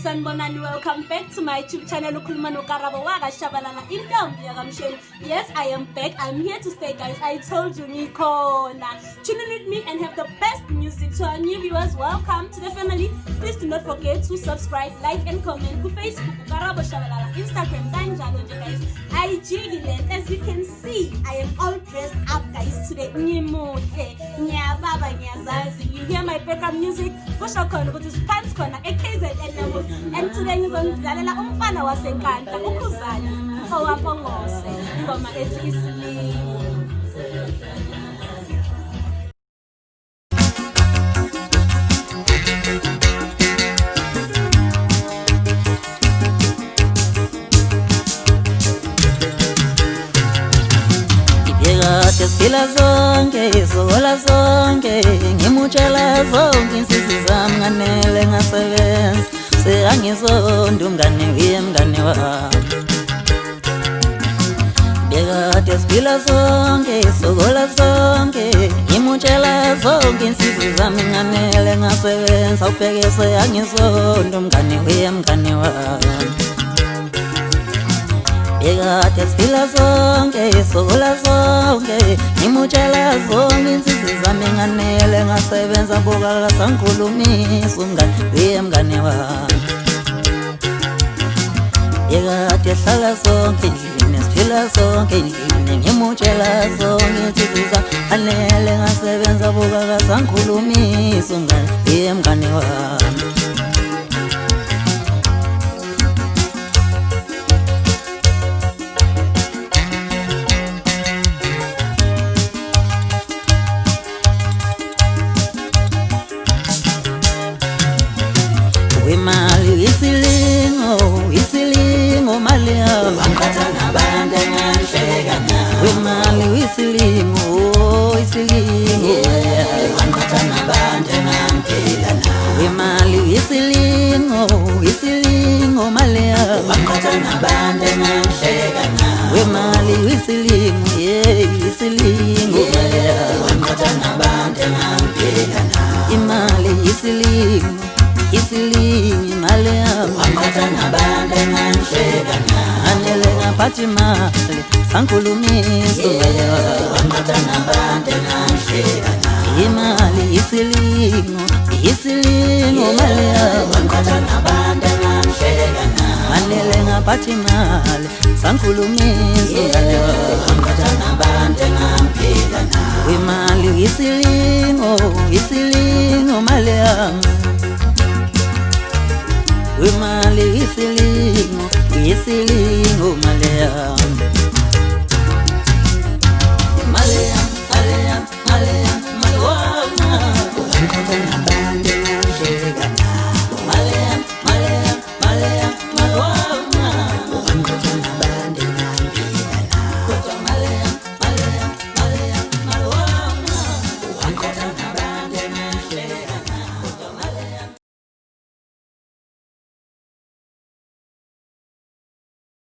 Sanbonani, welcome back to my YouTube channel. Yes, I am back. I'm here to stay, guys. I told you, Nico. Tune in with me and have the best music. To our new viewers, welcome to the family. Please do not forget to subscribe, like, and comment. To Facebook, Instagram, guys. IG, as you can see, I am all dressed up, guys. Today, you hear my background music. And today ngizonidlalela umfana wasenkandla uKhuzani owapongose ingoma ethi Isililo. Sila zonke, izola zonke, ngimutshela zonke insisi zami nganele ngasebenza, sengizonda umngane wemngane wami. Bekade sila zonke, izola zonke, ngimutshela zonke insisi zami nganele ngasebenza, ubheke sengizonda umngane wemngane wami. Bekade sila zonke, izola zonke, ngimutshela zonke insisi zami nganele ngasebenza, buka sangikhulumisa umngane wemngane wami. Bekade hlala zonke endlini, siphila zonke endlini, ngimutshela zonke insisi zami nganele ngasebenza, buka sangikhulumisa umngane wemngane wami. Wemali isilingo mali yami angikhatha nabantu engangihleka nabo. Wemali isilingo angikhatha nabantu engangiphila nabo. Wemali isilingo mali yami angikhatha nabantu engangihleka nabo. Wemali isilingo mali yami angikhatha nabantu engangiphila nabo. Imali isilingi imali yami angikhatha nabantu engangihleka nabo. Nganele ngaphathi imali sangikhulumisa umngane wami angikhatha nabantu engangihleka nabo. Imali isilingo mali yami angikhatha nabantu engangihleka nabo. Nganele ngaphathi imali sangikhulumisa umngane wami angikhatha nabantu engangiphila nabo. Imali isilingo mali yami. Wemali isilingo mali yami.